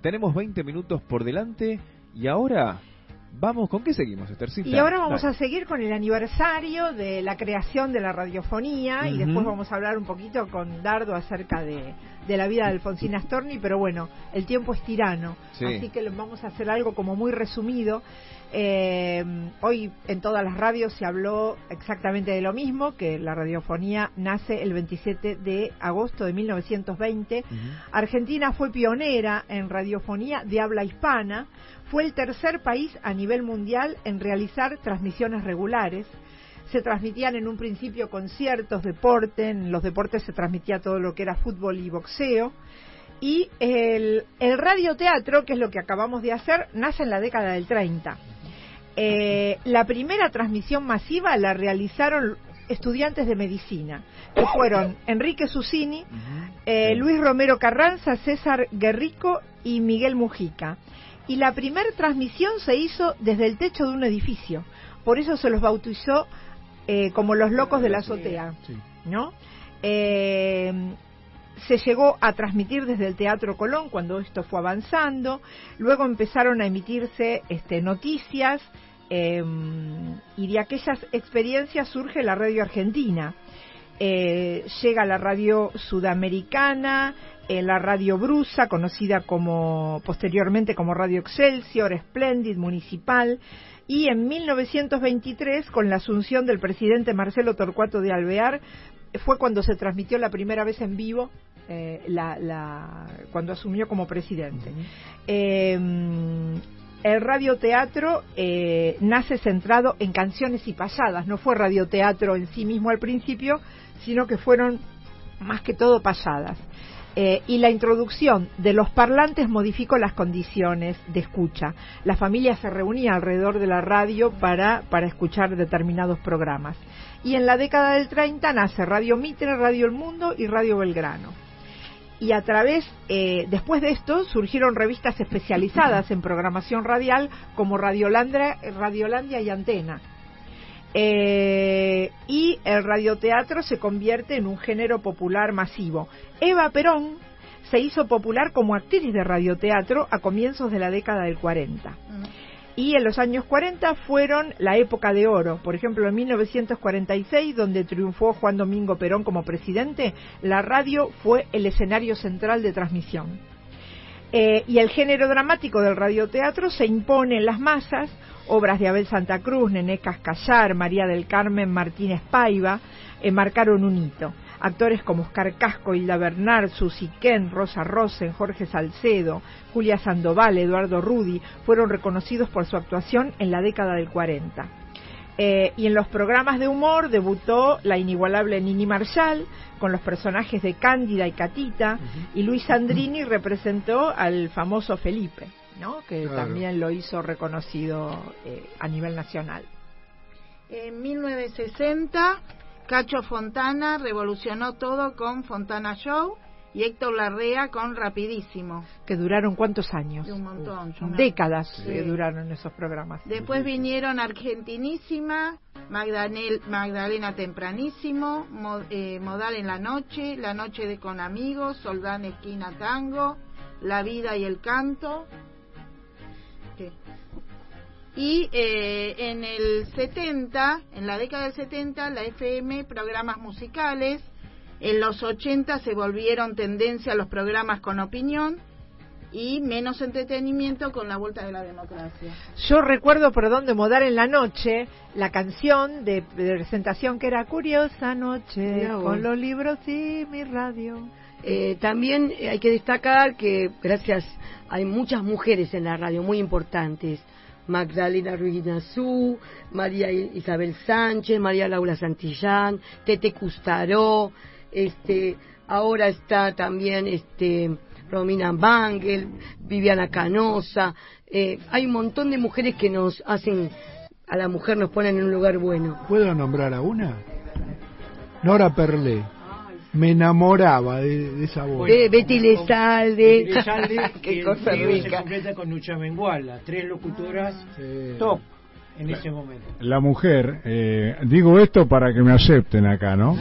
tenemos 20 minutos por delante y ahora vamos, ¿con qué seguimos, Esthercita? Y ahora vamos a seguir con el aniversario de la creación de la radiofonía y después vamos a hablar un poquito con Dardo acerca de la vida de Alfonsín Astorni, pero bueno, el tiempo es tirano, así que vamos a hacer algo como muy resumido. Hoy en todas las radios se habló exactamente de lo mismo, que la radiofonía nace el 27 de agosto de 1920. Argentina fue pionera en radiofonía de habla hispana, fue el tercer país a nivel mundial en realizar transmisiones regulares. Se transmitían en un principio conciertos, deporte, en los deportes se transmitía todo lo que era fútbol y boxeo. Y el radioteatro, que es lo que acabamos de hacer, nace en la década del 30. La primera transmisión masiva la realizaron estudiantes de medicina, que fueron Enrique Susini, Luis Romero Carranza, César Guerrico y Miguel Mujica. Y la primera transmisión se hizo desde el techo de un edificio, por eso se los bautizó como los locos de la azotea, ¿no? Se llegó a transmitir desde el Teatro Colón cuando esto fue avanzando, luego empezaron a emitirse noticias, y de aquellas experiencias surge la radio argentina. Llega la radio sudamericana, la radio Brusa, conocida posteriormente como Radio Excelsior, Splendid, Municipal, y en 1923, con la asunción del presidente Marcelo Torcuato de Alvear, fue cuando se transmitió la primera vez en vivo, cuando asumió como presidente. El radioteatro nace centrado en canciones y payadas, no fue radioteatro en sí mismo al principio, sino que fueron más que todo payadas. Y la introducción de los parlantes modificó las condiciones de escucha. La familia se reunía alrededor de la radio para escuchar determinados programas. Y en la década del 30 nace Radio Mitre, Radio El Mundo y Radio Belgrano. Y a través, después de esto, surgieron revistas especializadas en programación radial como Radiolandia y Antena. Y el radioteatro se convierte en un género popular masivo. Eva Perón se hizo popular como actriz de radioteatro a comienzos de la década del 40. Y en los años 40 fueron la época de oro. Por ejemplo, en 1946, donde triunfó Juan Domingo Perón como presidente, la radio fue el escenario central de transmisión. Y el género dramático del radioteatro se impone en las masas. Obras de Abel Santa Cruz, Nené Cascallar, María del Carmen Martínez Paiva marcaron un hito. Actores como Oscar Casco, Hilda Bernard, Susi Ken, Rosa Rosen, Jorge Salcedo, Julia Sandoval, Eduardo Rudi fueron reconocidos por su actuación en la década del 40. Y en los programas de humor debutó la inigualable Nini Marshall con los personajes de Cándida y Catita, y Luis Sandrini representó al famoso Felipe, ¿no? Que también lo hizo reconocido a nivel nacional. En 1960, Cacho Fontana revolucionó todo con Fontana Show y Héctor Larrea con Rapidísimo. Que duraron ¿cuántos años? Un montón. Décadas duraron esos programas. Después vinieron Argentinísima, Magdalena Tempranísimo, Modal en la Noche de Con Amigos, Soldán Esquina Tango, La Vida y el Canto. Y en el 70, en la década del 70, la FM, programas musicales. En los 80 se volvieron tendencia los programas con opinión y menos entretenimiento con la vuelta de la democracia. Yo recuerdo, de Modal en la Noche, la canción de presentación que era Curiosa Noche, con los libros y mi radio. También hay que destacar que hay muchas mujeres en la radio muy importantes. Magdalena Ruiz Nazú, María Isabel Sánchez, María Laura Santillán, Tete Custaró, ahora está también Romina Bangel, Viviana Canosa. Hay un montón de mujeres que nos hacen, a la mujer nos ponen en un lugar bueno. ¿Puedo nombrar a una? Nora Perlé. Me enamoraba de esa voz. Betty Lezalde. Qué cosa rica. Se completa con Nucha Menguala, 3 locutoras top en ese momento. La mujer, digo esto para que me acepten acá, ¿no?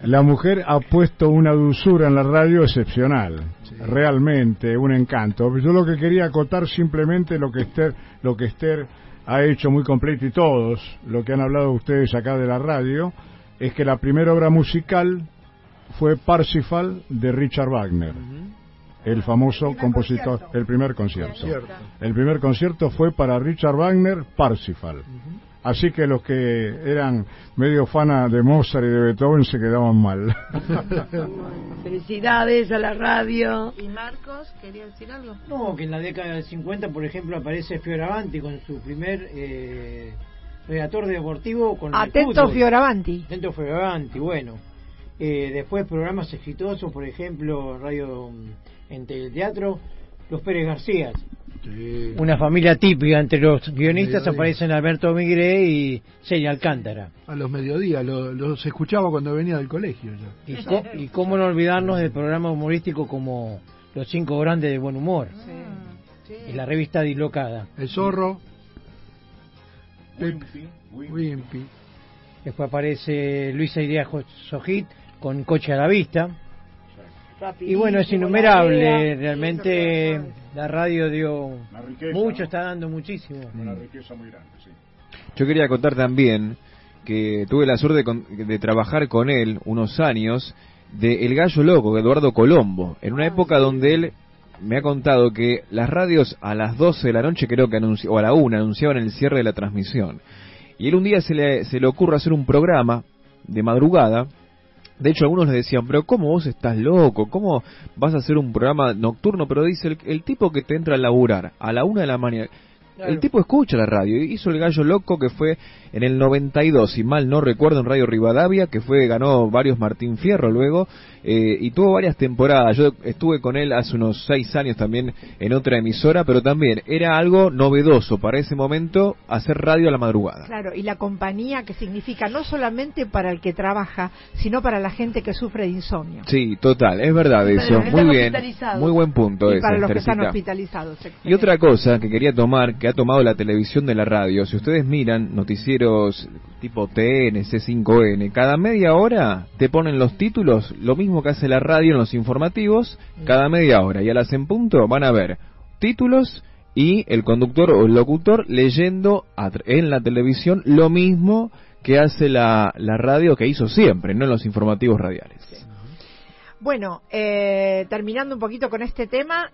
La mujer ha puesto una dulzura en la radio excepcional. Sí. realmente un encanto. Yo lo que quería acotar simplemente lo que Esther ha hecho muy completo, y todos lo que han hablado ustedes acá de la radio, es que la primera obra musical fue Parsifal de Richard Wagner, el famoso compositor, el primer concierto. El primer concierto fue para Richard Wagner, Parsifal. Así que los que eran medio fanas de Mozart y de Beethoven se quedaban mal. Felicidades a la radio. ¿Y Marcos quería decir algo? No, que en la década del 50, por ejemplo, aparece Fioravanti con su primer redactor deportivo con Atento Fioravanti. Atento Fioravanti, bueno. Después programas exitosos, por ejemplo, radio en Teleteatro, Los Pérez García. Sí. Una familia típica. Entre los guionistas aparecen Alberto Migré y Celia Alcántara. A los mediodías, los escuchaba cuando venía del colegio ya. Y cómo no olvidarnos del programa humorístico como Los Cinco Grandes de Buen Humor. Sí. Y la revista Dislocada. El Zorro. Wimpy. Después aparece Luisa Idea Sojit con Coche a la Vista. Y bueno, es innumerable, realmente la radio dio mucho, ¿no? Está dando muchísimo. Una riqueza muy grande, sí. Yo quería contar también que tuve la suerte de trabajar con él unos años de El Gallo Loco, Eduardo Colombo, en una época donde él me ha contado que las radios a las 12 de la noche, creo que o a la 1, anunciaban el cierre de la transmisión. Y él un día se le ocurre hacer un programa de madrugada. De hecho, algunos le decían, pero ¿cómo vos estás loco? ¿Cómo vas a hacer un programa nocturno? Pero dice, el tipo que te entra a laburar a la 1 de la mañana, claro. El tipo escucha la radio. Hizo El Gallo Loco, que fue en el 92, si mal no recuerdo, en Radio Rivadavia, que ganó varios Martín Fierro luego, y tuvo varias temporadas. Yo estuve con él hace unos 6 años también en otra emisora, pero también era algo novedoso para ese momento hacer radio a la madrugada. Claro, y la compañía que significa no solamente para el que trabaja, sino para la gente que sufre de insomnio. Sí, total, es verdad eso. Muy bien, muy buen punto y ese, para los que Tercita. están hospitalizados. Excelente. Y otra cosa que quería tomar, que ha tomado la televisión de la radio, si ustedes miran noticieros tipo TN, C5N, cada media hora te ponen los títulos, lo mismo que hace la radio en los informativos, cada media hora, y a las en punto van a ver títulos y el conductor o el locutor leyendo en la televisión lo mismo que hace la radio, que hizo siempre, no en los informativos radiales. Sí. Bueno, terminando un poquito con este tema,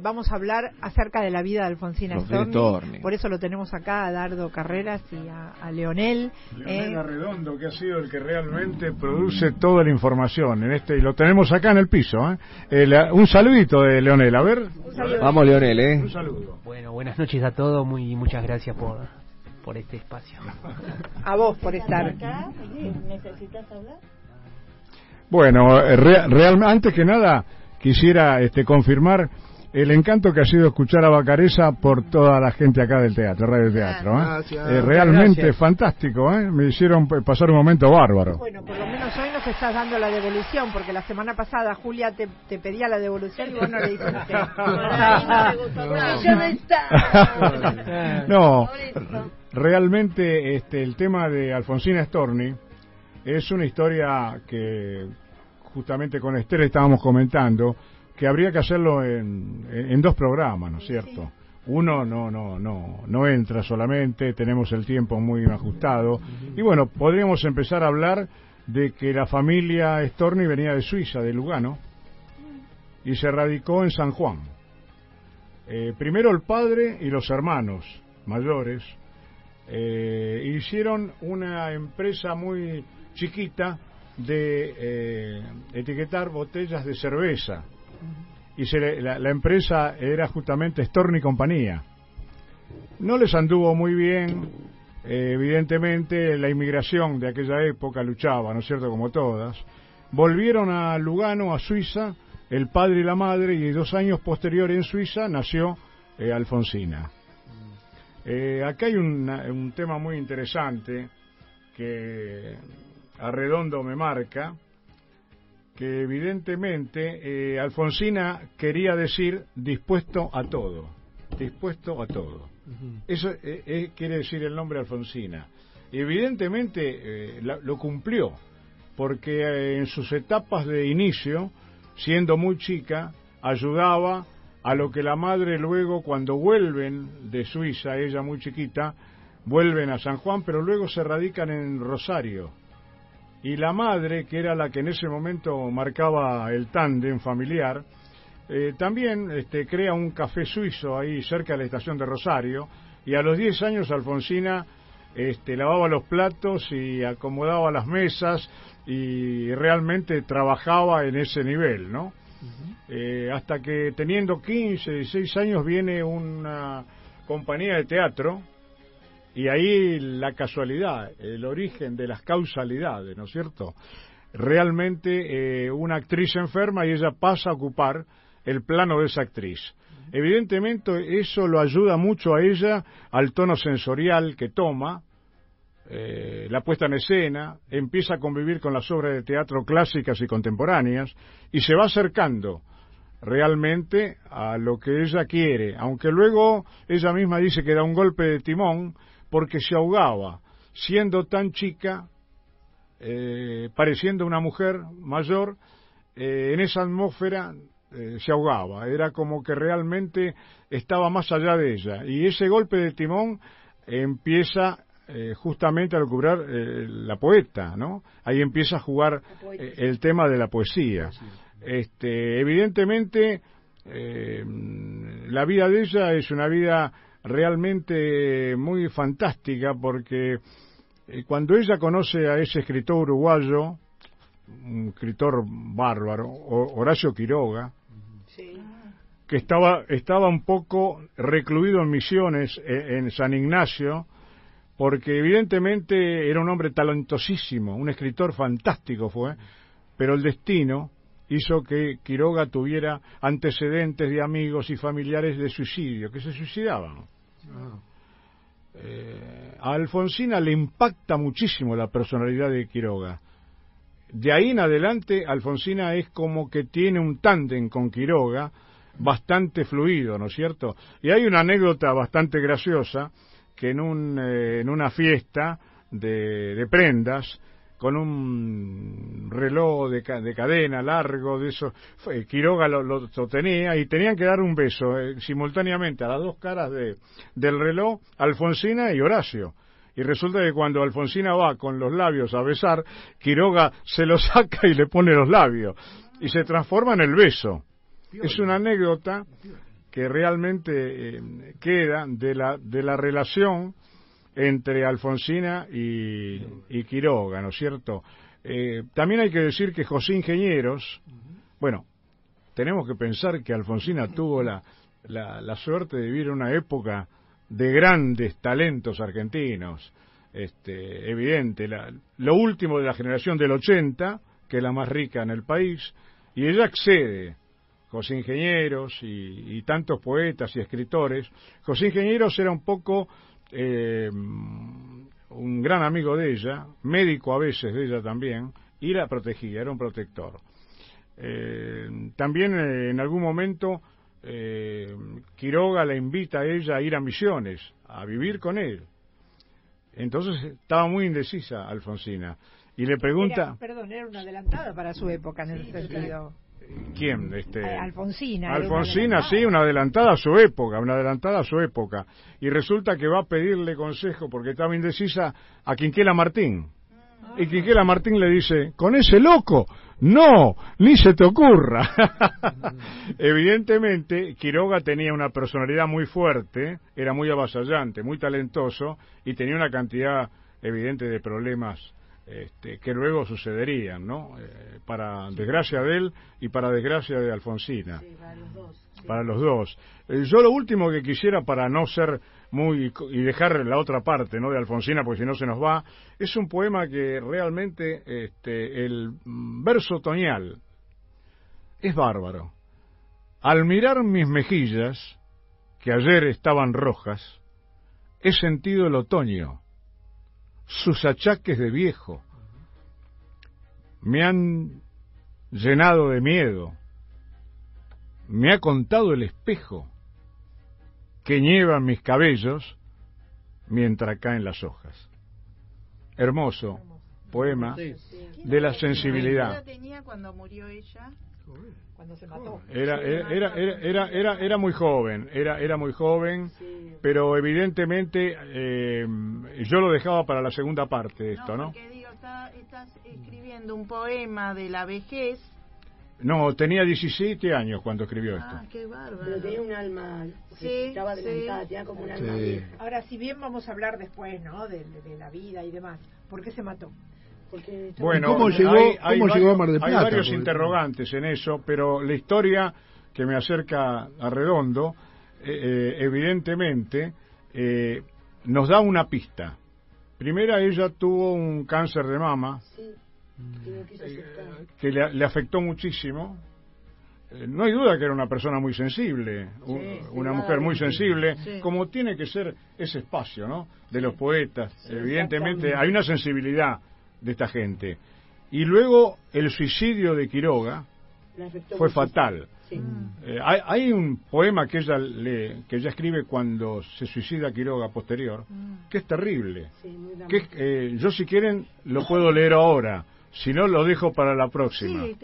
vamos a hablar acerca de la vida de Alfonsina Storni. Por eso lo tenemos acá a Dardo Carreras y a Leonel. Leonel Arredondo, que ha sido el que realmente produce toda la información en y lo tenemos acá en el piso. Un saludito de Leonel, a ver. Vamos, Leonel, Un saludo. Bueno, buenas noches a todos, muchas gracias por este espacio. A vos por estar. ¿Necesitas hablar? Bueno, antes que nada quisiera confirmar el encanto que ha sido escuchar a Vacareza por toda la gente acá del teatro, Radio Teatro. Realmente gracias. Fantástico, me hicieron pasar un momento bárbaro. Bueno, por lo menos hoy nos estás dando la devolución, porque la semana pasada Julia te pedía la devolución y vos no le dijiste. No, realmente el tema de Alfonsina Storni es una historia que justamente con Esther estábamos comentando que habría que hacerlo en 2 programas, ¿no es cierto? Sí. Uno no entra solamente, tenemos el tiempo muy ajustado. Y bueno, podríamos empezar a hablar de que la familia Storni venía de Suiza, de Lugano, y se radicó en San Juan. Primero el padre y los hermanos mayores hicieron una empresa muy chiquita de etiquetar botellas de cerveza, y la empresa era justamente Storni Compañía. No les anduvo muy bien, evidentemente la inmigración de aquella época luchaba, ¿no es cierto?, como todas. Volvieron a Lugano, a Suiza, el padre y la madre, y 2 años posteriores en Suiza nació Alfonsina. Acá hay un tema muy interesante que Arredondo me marca, que evidentemente Alfonsina quería decir dispuesto a todo. Eso quiere decir el nombre Alfonsina. Evidentemente lo cumplió, porque en sus etapas de inicio, siendo muy chica, ayudaba a lo que la madre luego, cuando vuelven de Suiza, ella muy chiquita, vuelven a San Juan, pero luego se radican en Rosario. Y la madre, que era la que en ese momento marcaba el tándem familiar, también crea un café suizo ahí cerca de la estación de Rosario, y a los 10 años Alfonsina lavaba los platos y acomodaba las mesas y realmente trabajaba en ese nivel, ¿no? Hasta que teniendo 15, 16 años viene una compañía de teatro, y ahí la casualidad, el origen de las causalidades, ¿no es cierto? Realmente una actriz enferma y ella pasa a ocupar el plano de esa actriz. Evidentemente eso lo ayuda mucho a ella, al tono sensorial que toma, la puesta en escena, empieza a convivir con las obras de teatro clásicas y contemporáneas y se va acercando realmente a lo que ella quiere, aunque luego ella misma dice que da un golpe de timón porque se ahogaba, siendo tan chica, pareciendo una mujer mayor, en esa atmósfera se ahogaba, era como que realmente estaba más allá de ella, y ese golpe de timón empieza justamente a recuperar la poeta, ¿no? Ahí empieza a jugar el tema de la poesía. Evidentemente, la vida de ella es una vida realmente muy fantástica, porque cuando ella conoce a ese escritor uruguayo, un escritor bárbaro, Horacio Quiroga, que estaba un poco recluido en Misiones, en San Ignacio, porque evidentemente era un hombre talentosísimo, un escritor fantástico fue, pero el destino hizo que Quiroga tuviera antecedentes de amigos y familiares de suicidio, que se suicidaban. A Alfonsina le impacta muchísimo la personalidad de Quiroga. De ahí en adelante, Alfonsina es como que tiene un tándem con Quiroga bastante fluido, ¿no es cierto? Y hay una anécdota bastante graciosa, que en una fiesta de prendas, con un reloj de cadena largo, de eso, Quiroga lo tenía, y tenían que dar un beso simultáneamente a las dos caras del reloj, Alfonsina y Horacio. Y resulta que cuando Alfonsina va con los labios a besar, Quiroga se lo saca y le pone los labios, y se transforma en el beso. Es una anécdota que realmente queda de la relación entre Alfonsina y Quiroga, ¿no es cierto? También hay que decir que José Ingenieros, bueno, tenemos que pensar que Alfonsina tuvo la suerte de vivir una época de grandes talentos argentinos, evidente, lo último de la generación del 80, que es la más rica en el país, y ella accede. José Ingenieros y tantos poetas y escritores. José Ingenieros era un poco un gran amigo de ella, médico a veces de ella también, y la protegía, era un protector. También en algún momento Quiroga la invita a ella a ir a Misiones, a vivir con él. Entonces estaba muy indecisa Alfonsina, y le pregunta... Era una adelantada para su época en ese sentido. ¿Quién? Alfonsina. Alfonsina, sí, una adelantada a su época. Y resulta que va a pedirle consejo, porque estaba indecisa, a Quinquela Martín. Y Quinquela Martín le dice, ¿con ese loco? No, ni se te ocurra. Evidentemente, Quiroga tenía una personalidad muy fuerte, era muy avasallante, muy talentoso, y tenía una cantidad evidente de problemas que luego sucederían, ¿no? Para desgracia de él y para desgracia de Alfonsina. Sí, para los dos. Yo lo último que quisiera, para no ser y dejar la otra parte, ¿no?, de Alfonsina, porque si no se nos va, es un poema que realmente el verso otoñal es bárbaro. Al mirar mis mejillas, que ayer estaban rojas, he sentido el otoño, sus achaques de viejo, me han llenado de miedo, me ha contado el espejo que nieva mis cabellos mientras caen las hojas. Hermoso poema de la sensibilidad. ¿Qué edad tenía cuando murió ella? cuando se mató. Era muy joven, era muy joven, sí. Pero evidentemente yo lo dejaba para la segunda parte de esto, ¿no? Porque digo, estás escribiendo un poema de la vejez. No, tenía 17 años cuando escribió esto. Ah, qué bárbaro. Pero tenía un alma, sí, estaba adelantada, tenía como un alma vieja. Ahora, si bien vamos a hablar después, ¿no?, de la vida y demás, ¿por qué se mató? Bueno, ¿cómo llegó a Mar del Plata? Hay varios interrogantes en eso, pero la historia que me acerca a Redondo, evidentemente, nos da una pista. Primero, ella tuvo un cáncer de mama, sí, que le afectó muchísimo. No hay duda que era una persona muy sensible, una mujer muy sensible, como tiene que ser ese espacio, ¿no?, de los poetas. Evidentemente hay una sensibilidad de esta gente. Y luego el suicidio de Quiroga fue fatal. Sí. Hay un poema que ella escribe cuando se suicida Quiroga posterior, que es terrible. Sí, yo, si quieren, lo puedo leer ahora. Si no, lo dejo para la próxima. Sí.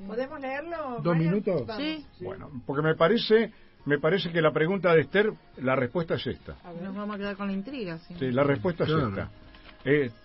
¿Podemos leerlo? 2 minutos. Sí. Bueno, porque me parece que la pregunta de Esther, la respuesta es esta. Nos vamos a quedar con la intriga. Sí, la respuesta es esta.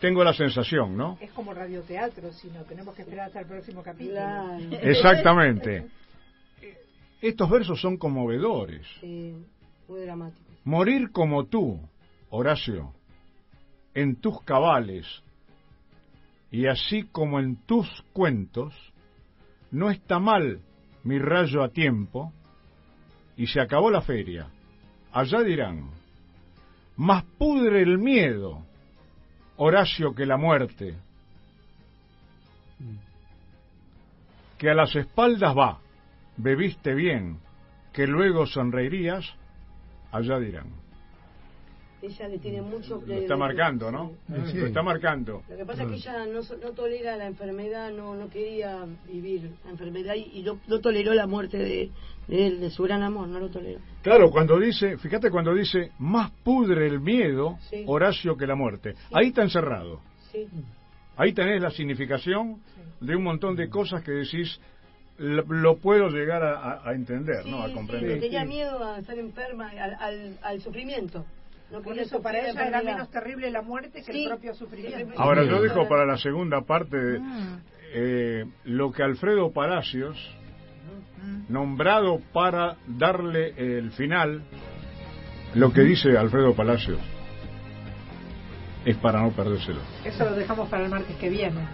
Tengo la sensación, ¿no? Es como radioteatro, sino tenemos que esperar hasta el próximo capítulo. Claro. Exactamente. Estos versos son conmovedores. Sí, muy dramáticos. Morir como tú, Horacio, en tus cabales, y así como en tus cuentos, no está mal mi rayo a tiempo, y se acabó la feria. Allá dirán, más pudre el miedo, Horacio, que la muerte, que a las espaldas va, bebiste bien, que luego sonreirías, allá dirán. Ella le tiene mucho... Lo está marcando, ¿no? Sí. Lo está marcando. Lo que pasa es que ella no tolera la enfermedad, no quería vivir la enfermedad y no toleró la muerte de él, de su gran amor, no lo toleró. Claro, fíjate cuando dice, más pudre el miedo, sí, Horacio, que la muerte. Sí. Ahí está encerrado. Sí. Ahí tenés la significación de un montón de cosas que decís, lo puedo llegar a entender, sí, ¿no? A comprender. Sí, tenía miedo a estar enferma, al sufrimiento. No, por eso para ella era menos terrible la muerte que el propio sufrimiento. Ahora yo dejo para la segunda parte lo que Alfredo Palacios, nombrado para darle el final, lo que dice Alfredo Palacios es para no perdérselo. Eso lo dejamos para el martes que viene.